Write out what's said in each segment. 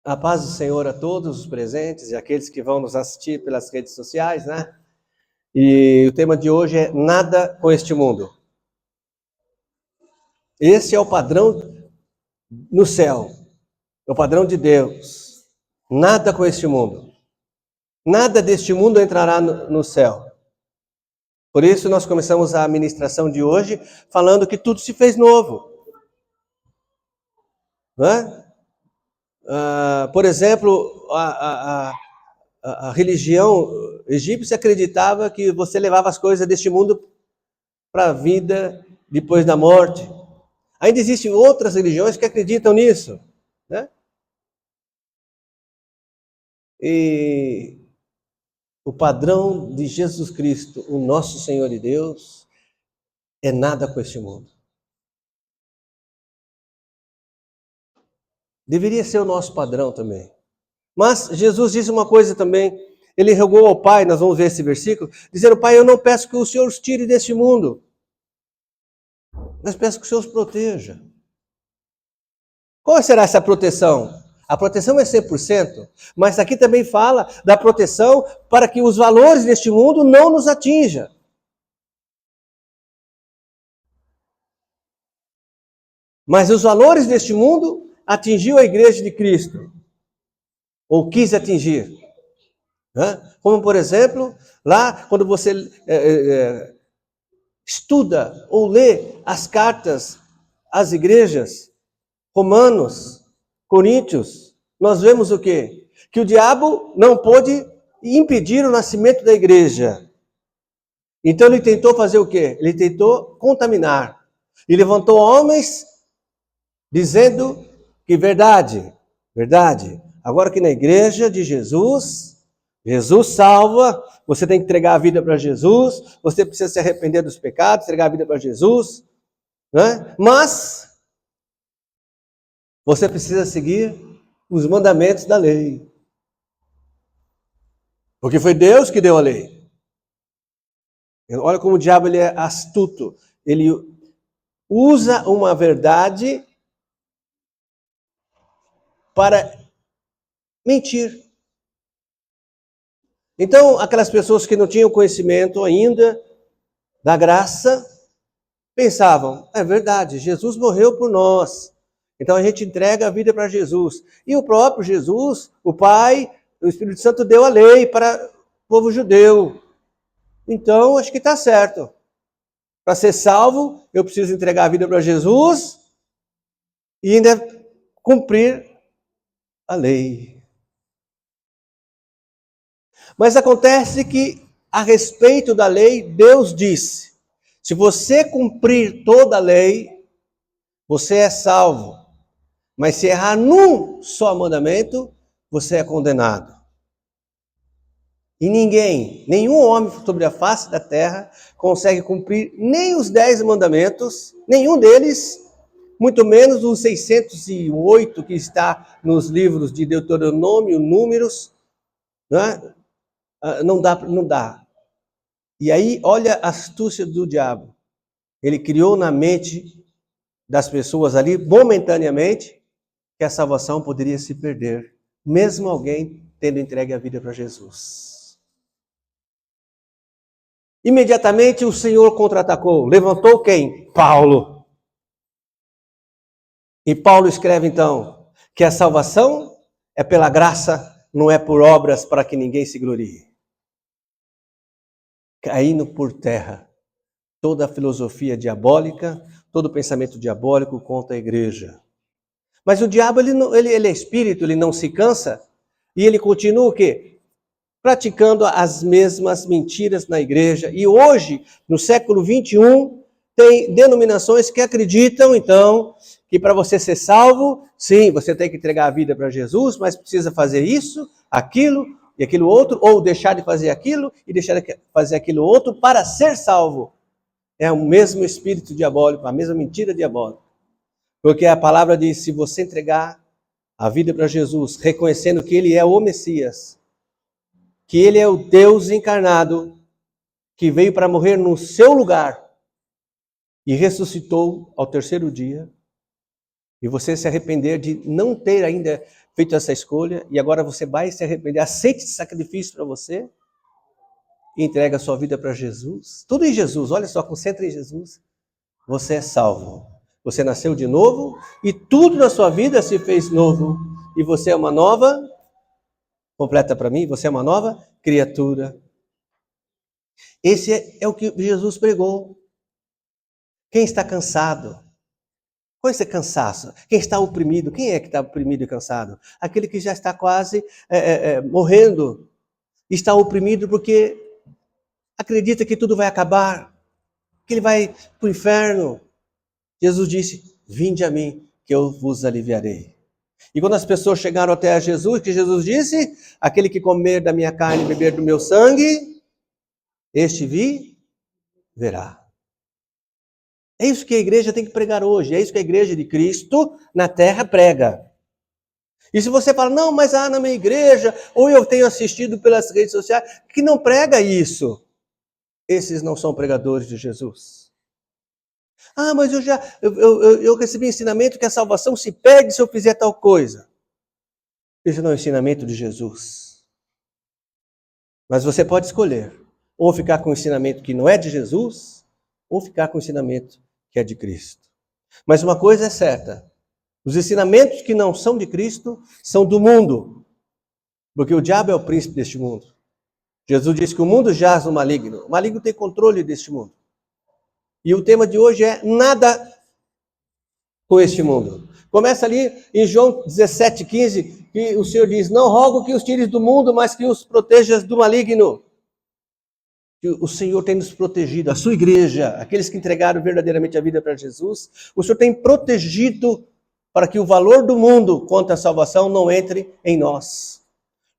A paz do Senhor a todos os presentes e aqueles que vão nos assistir pelas redes sociais, né? E o tema de hoje é nada com este mundo. Esse é o padrão no céu, é o padrão de Deus. Nada com este mundo. Nada deste mundo entrará no céu. Por isso nós começamos a ministração de hoje falando que tudo se fez novo. Não é? Por exemplo, a religião egípcia acreditava que você levava as coisas deste mundo para a vida depois da morte. Ainda existem outras religiões que acreditam nisso, né? E o padrão de Jesus Cristo, o nosso Senhor e Deus, é nada com este mundo. Deveria ser o nosso padrão também. Mas Jesus disse uma coisa também, ele rogou ao Pai, nós vamos ver esse versículo, dizendo: Pai, eu não peço que o Senhor os tire deste mundo, mas peço que o Senhor os proteja. Qual será essa proteção? A proteção é 100%, mas aqui também fala da proteção para que os valores deste mundo não nos atinjam. Mas os valores deste mundo atingiu a igreja de Cristo, ou quis atingir. Como, por exemplo, lá quando você estuda ou lê as cartas às igrejas, Romanos, Coríntios, nós vemos o quê? Que o diabo não pôde impedir o nascimento da igreja. Então ele tentou fazer o quê? Ele tentou contaminar. E levantou homens dizendo que verdade. Agora que na igreja de Jesus, Jesus salva, você tem que entregar a vida para Jesus, você precisa se arrepender dos pecados, entregar a vida para Jesus, né? Mas você precisa seguir os mandamentos da lei. Porque foi Deus que deu a lei. Olha como o diabo ele é astuto. Ele usa uma verdade para mentir. Então, aquelas pessoas que não tinham conhecimento ainda da graça, pensavam: é verdade, Jesus morreu por nós. Então a gente entrega a vida para Jesus. E o próprio Jesus, o Pai, o Espírito Santo deu a lei para o povo judeu. Então, acho que está certo. Para ser salvo, eu preciso entregar a vida para Jesus e ainda cumprir a lei. Mas acontece que, a respeito da lei, Deus disse: se você cumprir toda a lei, você é salvo. Mas se errar num só mandamento, você é condenado. E nenhum homem sobre a face da terra consegue cumprir nem os 10 mandamentos, nenhum deles, muito menos os 608 que está nos livros de Deuteronômio, Números, né? Não dá. E aí, olha a astúcia do diabo. Ele criou na mente das pessoas ali, momentaneamente, que a salvação poderia se perder, mesmo alguém tendo entregue a vida para Jesus. Imediatamente o Senhor contra-atacou. Levantou quem? Paulo. E Paulo escreve então que a salvação é pela graça, não é por obras para que ninguém se glorie. Caindo por terra toda a filosofia diabólica, todo o pensamento diabólico contra a igreja. Mas o diabo, ele é espírito, ele não se cansa, e ele continua o quê? Praticando as mesmas mentiras na igreja. E hoje, no século 21, tem denominações que acreditam, então, que para você ser salvo, sim, você tem que entregar a vida para Jesus, mas precisa fazer isso, aquilo e aquilo outro, ou deixar de fazer aquilo e deixar de fazer aquilo outro para ser salvo. É o mesmo espírito diabólico, a mesma mentira diabólica. Porque a palavra diz: se você entregar a vida para Jesus, reconhecendo que Ele é o Messias, que Ele é o Deus encarnado, que veio para morrer no seu lugar e ressuscitou ao terceiro dia, e você se arrepender de não ter ainda feito essa escolha, e agora você vai se arrepender, aceite esse sacrifício para você, e entrega a sua vida para Jesus. Tudo em Jesus, olha só, concentra em Jesus. Você é salvo. Você nasceu de novo, e tudo na sua vida se fez novo. E você é uma nova, completa para mim, você é uma nova criatura. Esse é o que Jesus pregou. Quem está cansado? Qual é esse cansaço? Quem está oprimido? Quem é que está oprimido e cansado? Aquele que já está quase morrendo. Está oprimido porque acredita que tudo vai acabar, que ele vai para o inferno. Jesus disse, vinde a mim, que eu vos aliviarei. E quando as pessoas chegaram até a Jesus, que Jesus disse, aquele que comer da minha carne e beber do meu sangue, este verá. É isso que a igreja tem que pregar hoje, é isso que a igreja de Cristo na terra prega. E se você fala, não, mas na minha igreja, ou eu tenho assistido pelas redes sociais, que não prega isso, esses não são pregadores de Jesus. Ah, mas eu recebi ensinamento que a salvação se perde se eu fizer tal coisa. Esse não é o ensinamento de Jesus. Mas você pode escolher, ou ficar com o ensinamento que não é de Jesus, ou ficar com o ensinamento que é de Cristo. Mas uma coisa é certa, os ensinamentos que não são de Cristo são do mundo, porque o diabo é o príncipe deste mundo. Jesus disse que o mundo jaz no maligno, o maligno tem controle deste mundo. E o tema de hoje é nada com este mundo. Começa ali em João 17,15, que o Senhor diz, não rogo que os tires do mundo, mas que os protejas do maligno. Que o Senhor tem nos protegido, a sua igreja, aqueles que entregaram verdadeiramente a vida para Jesus, o Senhor tem protegido para que o valor do mundo quanto à salvação não entre em nós.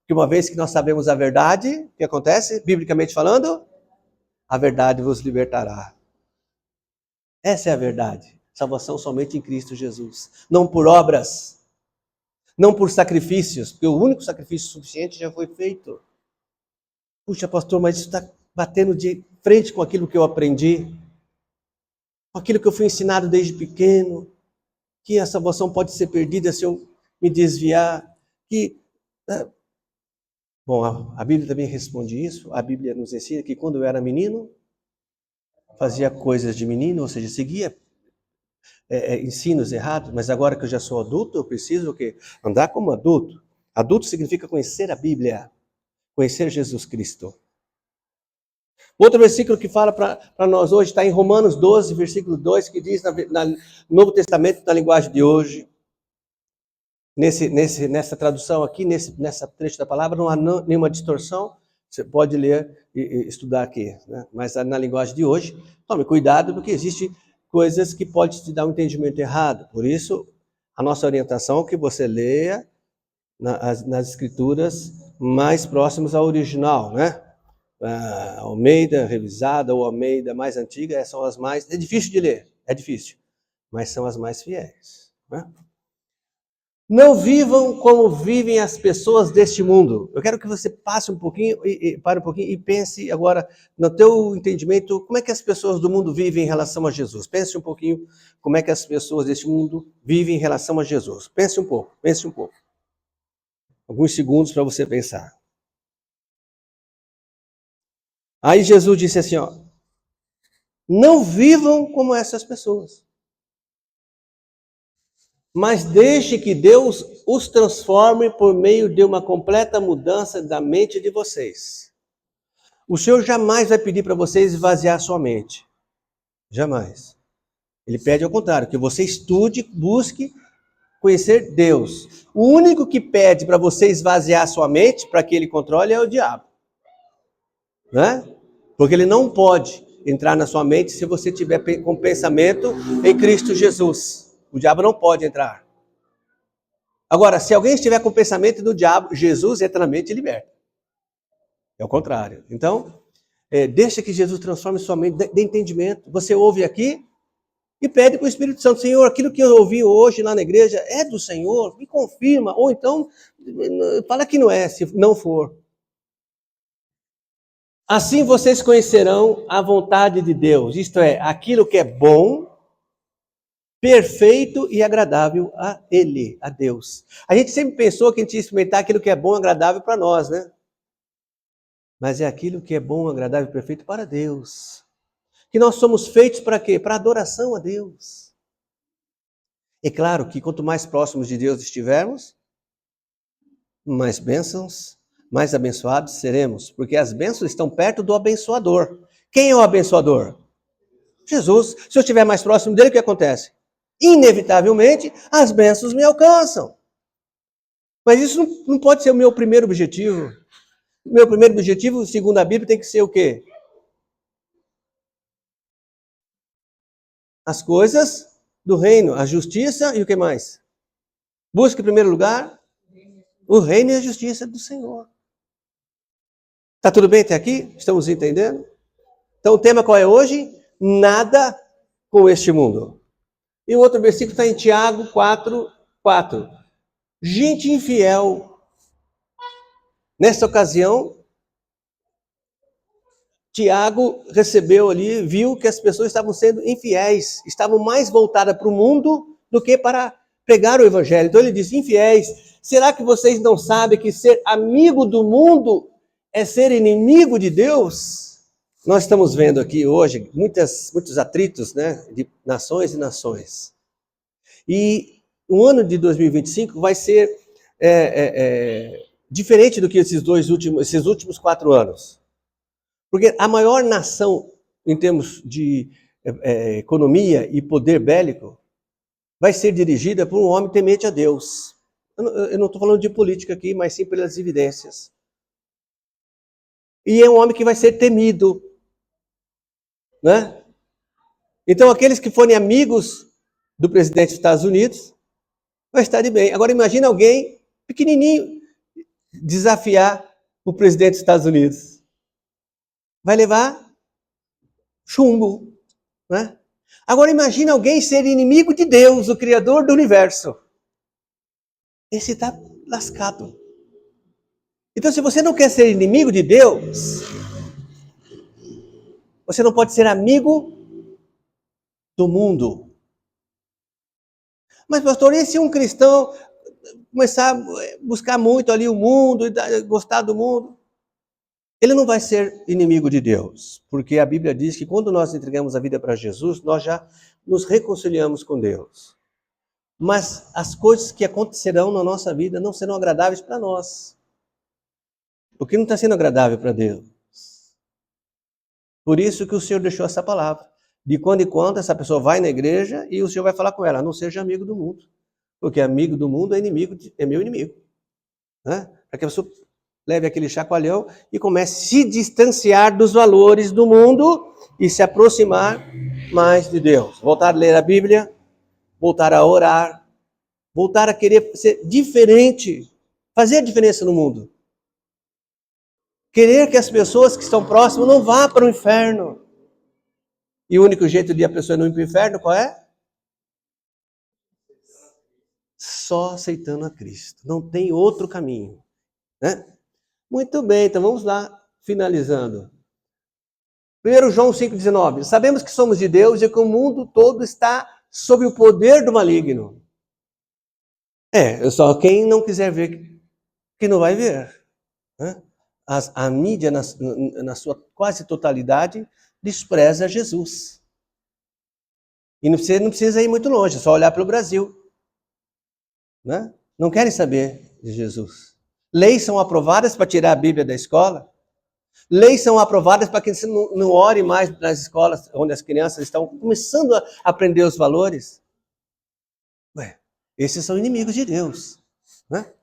Porque uma vez que nós sabemos a verdade, o que acontece, biblicamente falando? A verdade vos libertará. Essa é a verdade. Salvação somente em Cristo Jesus. Não por obras, não por sacrifícios, porque o único sacrifício suficiente já foi feito. Puxa, pastor, mas isso está batendo de frente com aquilo que eu aprendi, com aquilo que eu fui ensinado desde pequeno, que a salvação pode ser perdida se eu me desviar. Bom, a Bíblia também responde isso. A Bíblia nos ensina que quando eu era menino, fazia coisas de menino, ou seja, seguia ensinos errados, mas agora que eu já sou adulto, eu preciso o quê? Andar como adulto. Adulto significa conhecer a Bíblia, conhecer Jesus Cristo. Outro versículo que fala para nós hoje está em Romanos 12, versículo 2, que diz no Novo Testamento, na linguagem de hoje, nessa tradução aqui, nessa trecho da palavra, não há nenhuma distorção, você pode ler e estudar aqui, né? Mas na linguagem de hoje, tome cuidado, porque existem coisas que podem te dar um entendimento errado. Por isso, a nossa orientação é que você leia nas escrituras mais próximas ao original, né? A Almeida revisada ou Almeida mais antiga, são as mais... É difícil de ler, é difícil, mas são as mais fiéis, né? Não vivam como vivem as pessoas deste mundo. Eu quero que você passe um pouquinho, pare um pouquinho e pense agora, no teu entendimento, como é que as pessoas do mundo vivem em relação a Jesus. Pense um pouquinho como é que as pessoas deste mundo vivem em relação a Jesus. Pense um pouco, pense um pouco. Alguns segundos para você pensar. Aí Jesus disse assim, ó, não vivam como essas pessoas, mas deixe que Deus os transforme por meio de uma completa mudança da mente de vocês. O Senhor jamais vai pedir para vocês esvaziar sua mente. Jamais. Ele pede ao contrário, que você estude, busque conhecer Deus. O único que pede para você esvaziar sua mente, para que ele controle, é o diabo. Né? Porque ele não pode entrar na sua mente se você tiver com pensamento em Cristo Jesus. O diabo não pode entrar. Agora, se alguém estiver com o pensamento do diabo, Jesus entra na mente e liberta. É o contrário. Então, deixa que Jesus transforme sua mente de entendimento. Você ouve aqui e pede para o Espírito Santo, Senhor, aquilo que eu ouvi hoje lá na igreja é do Senhor, me confirma. Ou então, fala que não é, se não for. Assim vocês conhecerão a vontade de Deus, isto é, aquilo que é bom, perfeito e agradável a Ele, a Deus. A gente sempre pensou que a gente ia experimentar aquilo que é bom e agradável para nós, né? Mas é aquilo que é bom, agradável e perfeito para Deus. Que nós somos feitos para quê? Para adoração a Deus. É claro que quanto mais próximos de Deus estivermos, mais bênçãos, mais abençoados seremos, porque as bênçãos estão perto do abençoador. Quem é o abençoador? Jesus. Se eu estiver mais próximo dele, o que acontece? Inevitavelmente, as bênçãos me alcançam. Mas isso não pode ser o meu primeiro objetivo. O meu primeiro objetivo, segundo a Bíblia, tem que ser o quê? As coisas do reino, a justiça e o que mais? Busque em primeiro lugar o reino e a justiça do Senhor. Tá tudo bem até aqui? Estamos entendendo? Então o tema qual é hoje? Nada com este mundo. E o outro versículo está em Tiago 4:4. Gente infiel. Nesta ocasião, Tiago recebeu ali, viu que as pessoas estavam sendo infiéis, estavam mais voltadas para o mundo do que para pregar o evangelho. Então ele diz: infiéis, será que vocês não sabem que ser amigo do mundo é ser inimigo de Deus? Nós estamos vendo aqui hoje muitos atritos, né, de nações e nações. E o ano de 2025 vai ser diferente do que esses últimos 4 anos. Porque a maior nação, em termos de economia e poder bélico, vai ser dirigida por um homem temente a Deus. Eu não estou falando de política aqui, mas sim pelas evidências. E é um homem que vai ser temido, né? Então, aqueles que forem amigos do presidente dos Estados Unidos, vai estar de bem. Agora, imagina alguém pequenininho desafiar o presidente dos Estados Unidos. Vai levar chumbo, né? Agora imagine alguém ser inimigo de Deus, o Criador do universo. Esse está lascado. Então, se você não quer ser inimigo de Deus, você não pode ser amigo do mundo. Mas, pastor, e se um cristão começar a buscar muito ali o mundo, e gostar do mundo? Ele não vai ser inimigo de Deus, porque a Bíblia diz que quando nós entregamos a vida para Jesus, nós já nos reconciliamos com Deus. Mas as coisas que acontecerão na nossa vida não serão agradáveis para nós, porque não está sendo agradável para Deus. Por isso que o Senhor deixou essa palavra. De quando em quando essa pessoa vai na igreja e o Senhor vai falar com ela: não seja amigo do mundo, porque amigo do mundo é meu inimigo. Né? Para que a pessoa leve aquele chacoalhão e comece a se distanciar dos valores do mundo e se aproximar mais de Deus. Voltar a ler a Bíblia, voltar a orar, voltar a querer ser diferente, fazer a diferença no mundo. Querer que as pessoas que estão próximas não vá para o inferno. E o único jeito de a pessoa não ir para o inferno, qual é? Só aceitando a Cristo. Não tem outro caminho. Né? Muito bem, então vamos lá, finalizando. 1 João 5,19. Sabemos que somos de Deus e que o mundo todo está sob o poder do maligno. Só quem não quiser ver, que não vai ver. Né? A mídia, na sua quase totalidade, despreza Jesus. E você não precisa ir muito longe, é só olhar para o Brasil. Né? Não querem saber de Jesus. Leis são aprovadas para tirar a Bíblia da escola. Leis são aprovadas para que você não ore mais nas escolas onde as crianças estão começando a aprender os valores. Esses são inimigos de Deus. Né?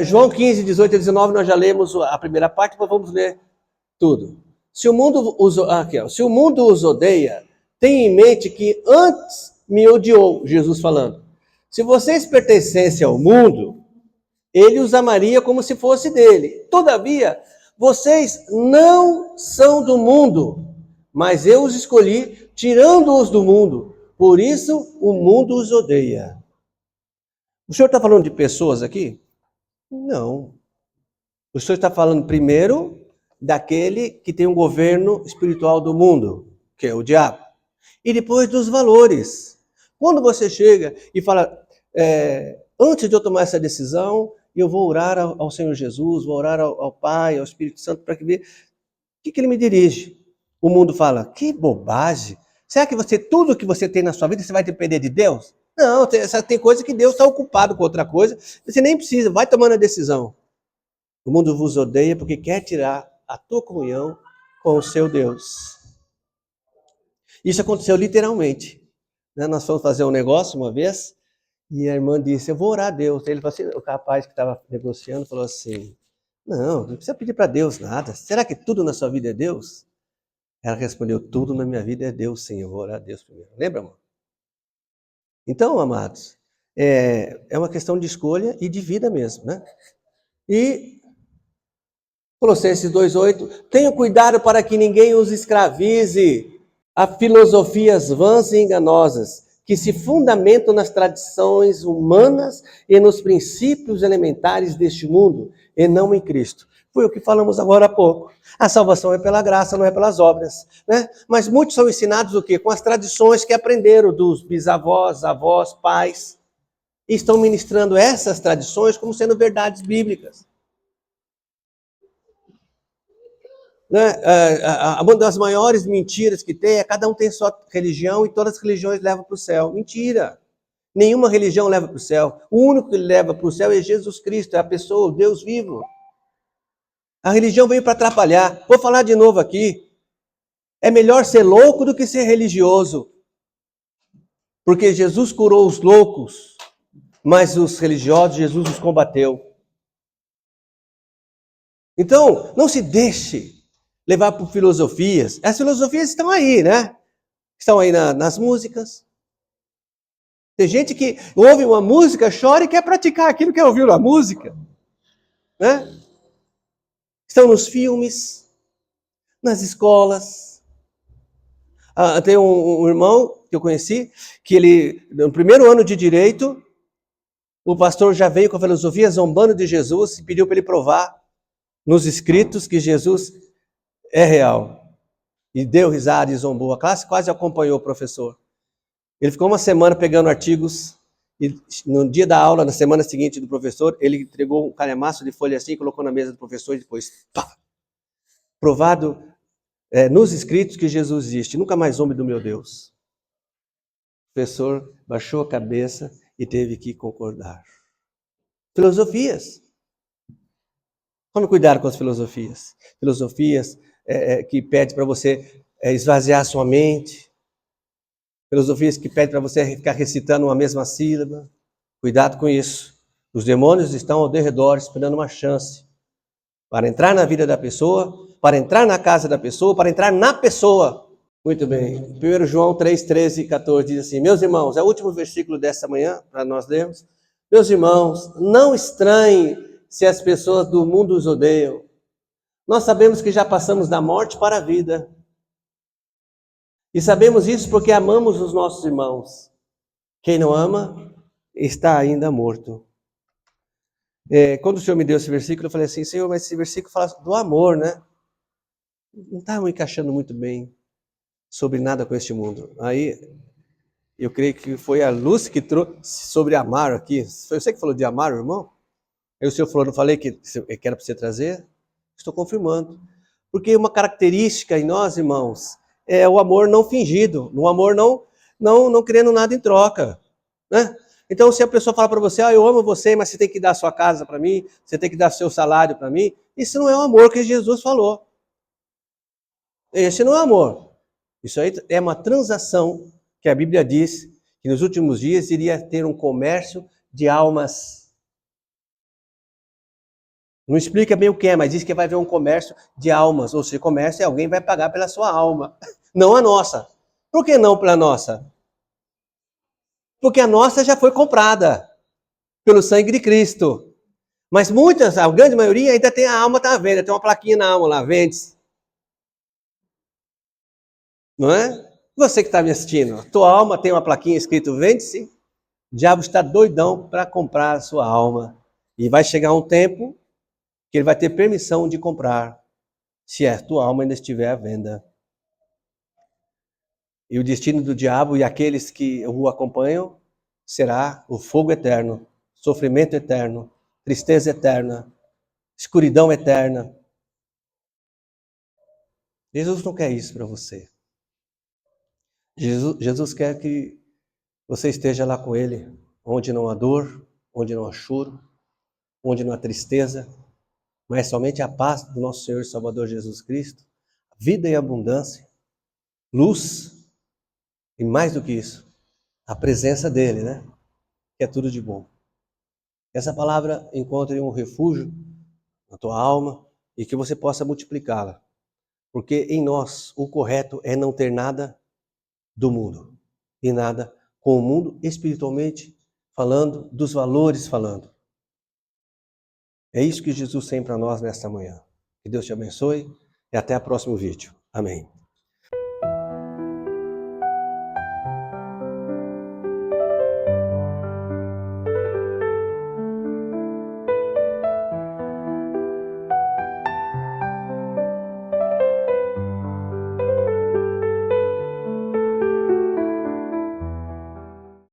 João 15, 18 e 19, nós já lemos a primeira parte, mas vamos ler tudo. Se o mundo os odeia, tenha em mente que antes me odiou, Jesus falando. Se vocês pertencessem ao mundo, ele os amaria como se fosse dele. Todavia, vocês não são do mundo, mas eu os escolhi, tirando-os do mundo. Por isso, o mundo os odeia. O senhor está falando de pessoas aqui? Não. O senhor está falando primeiro daquele que tem um governo espiritual do mundo, que é o diabo. E depois dos valores. Quando você chega e fala, antes de eu tomar essa decisão, eu vou orar ao Senhor Jesus, vou orar ao Pai, ao Espírito Santo, para ver o que ele me dirige. O mundo fala, que bobagem. Será que tudo que você tem na sua vida, você vai depender de Deus? Não, tem coisa que Deus está ocupado com outra coisa. Você nem precisa, vai tomando a decisão. O mundo vos odeia porque quer tirar a tua comunhão com o seu Deus. Isso aconteceu literalmente. Nós fomos fazer um negócio uma vez, e a irmã disse, eu vou orar a Deus. Ele falou assim, o rapaz que estava negociando falou assim, não precisa pedir para Deus nada. Será que tudo na sua vida é Deus? Ela respondeu, tudo na minha vida é Deus, sim, eu vou orar a Deus primeiro. Lembra, amor? Então, amados, é uma questão de escolha e de vida mesmo, né? E Colossenses 2,8, tenham cuidado para que ninguém os escravize a filosofias vãs e enganosas, que se fundamentam nas tradições humanas e nos princípios elementares deste mundo, e não em Cristo. Foi o que falamos agora há pouco. A salvação é pela graça, não é pelas obras, né? Mas muitos são ensinados o quê? Com as tradições que aprenderam dos bisavós, avós, pais, e estão ministrando essas tradições como sendo verdades bíblicas. Né? Uma das maiores mentiras que tem é cada um tem sua religião e todas as religiões levam para o céu. Mentira! Nenhuma religião leva para o céu. O único que leva para o céu é Jesus Cristo, é a pessoa, o Deus vivo. A religião veio para atrapalhar. Vou falar de novo aqui. É melhor ser louco do que ser religioso. Porque Jesus curou os loucos, mas os religiosos, Jesus os combateu. Então, não se deixe levar por filosofias. As filosofias estão aí, né? Estão aí nas músicas. Tem gente que ouve uma música, chora e quer praticar aquilo que ouviu na música. Né? Estão nos filmes, nas escolas. Tem um irmão que eu conheci, que ele, no primeiro ano de direito, o pastor já veio com a filosofia zombando de Jesus e pediu para ele provar nos escritos que Jesus é real. E deu risada e zombou. A classe quase acompanhou o professor. Ele ficou uma semana pegando artigos e no dia da aula, na semana seguinte do professor, ele entregou um calhamaço de folha assim, colocou na mesa do professor e depois, pá! Provado nos escritos que Jesus existe. Nunca mais zombe do meu Deus. O professor baixou a cabeça e teve que concordar. Filosofias. Tome cuidado com as filosofias. Filosofias que pedem para você esvaziar sua mente. Filosofias que pedem para você ficar recitando uma mesma sílaba. Cuidado com isso. Os demônios estão ao redor esperando uma chance para entrar na vida da pessoa, para entrar na casa da pessoa, para entrar na pessoa. Muito bem. 1 João 3, 13 e 14 diz assim, meus irmãos, é o último versículo dessa manhã, para nós lermos. Meus irmãos, não estranhem se as pessoas do mundo os odeiam. Nós sabemos que já passamos da morte para a vida. E sabemos isso porque amamos os nossos irmãos. Quem não ama, está ainda morto. Quando o Senhor me deu esse versículo, eu falei assim, Senhor, mas esse versículo fala do amor, né? Não está encaixando muito bem sobre nada com este mundo. Aí, eu creio que foi a luz que trouxe sobre amar aqui. Foi você que falou de amar, irmão? Aí o Senhor falou, não falei que era para você trazer? Estou confirmando. Porque uma característica em nós, irmãos, é o amor não fingido, o amor não querendo nada em troca, né? Então, se a pessoa fala para você, eu amo você, mas você tem que dar a sua casa para mim, você tem que dar seu salário para mim, isso não é o amor que Jesus falou. Esse não é amor. Isso aí é uma transação que a Bíblia diz que nos últimos dias iria ter um comércio de almas. Não explica bem o que é, mas diz que vai haver um comércio de almas. Ou seja, comércio é alguém vai pagar pela sua alma, não a nossa. Por que não pela nossa? Porque a nossa já foi comprada pelo sangue de Cristo. Mas muitas, a grande maioria, ainda tem a alma está à venda, tem uma plaquinha na alma lá, vende-se. Não é? Você que está me assistindo, tua alma tem uma plaquinha escrito vende-se, o diabo está doidão para comprar a sua alma. E vai chegar um tempo que ele vai ter permissão de comprar, se a tua alma ainda estiver à venda. E o destino do diabo e aqueles que o acompanham será o fogo eterno, sofrimento eterno, tristeza eterna, escuridão eterna. Jesus não quer isso para você. Jesus quer que você esteja lá com Ele, onde não há dor, onde não há choro, onde não há tristeza, mas somente a paz do nosso Senhor e Salvador Jesus Cristo, vida e abundância, luz e mais do que isso, a presença dEle, né? Que é tudo de bom. Essa palavra encontre um refúgio na tua alma e que você possa multiplicá-la. Porque em nós o correto é não ter nada do mundo e nada com o mundo espiritualmente falando, dos valores falando. É isso que Jesus tem para nós nesta manhã. Que Deus te abençoe e até o próximo vídeo. Amém.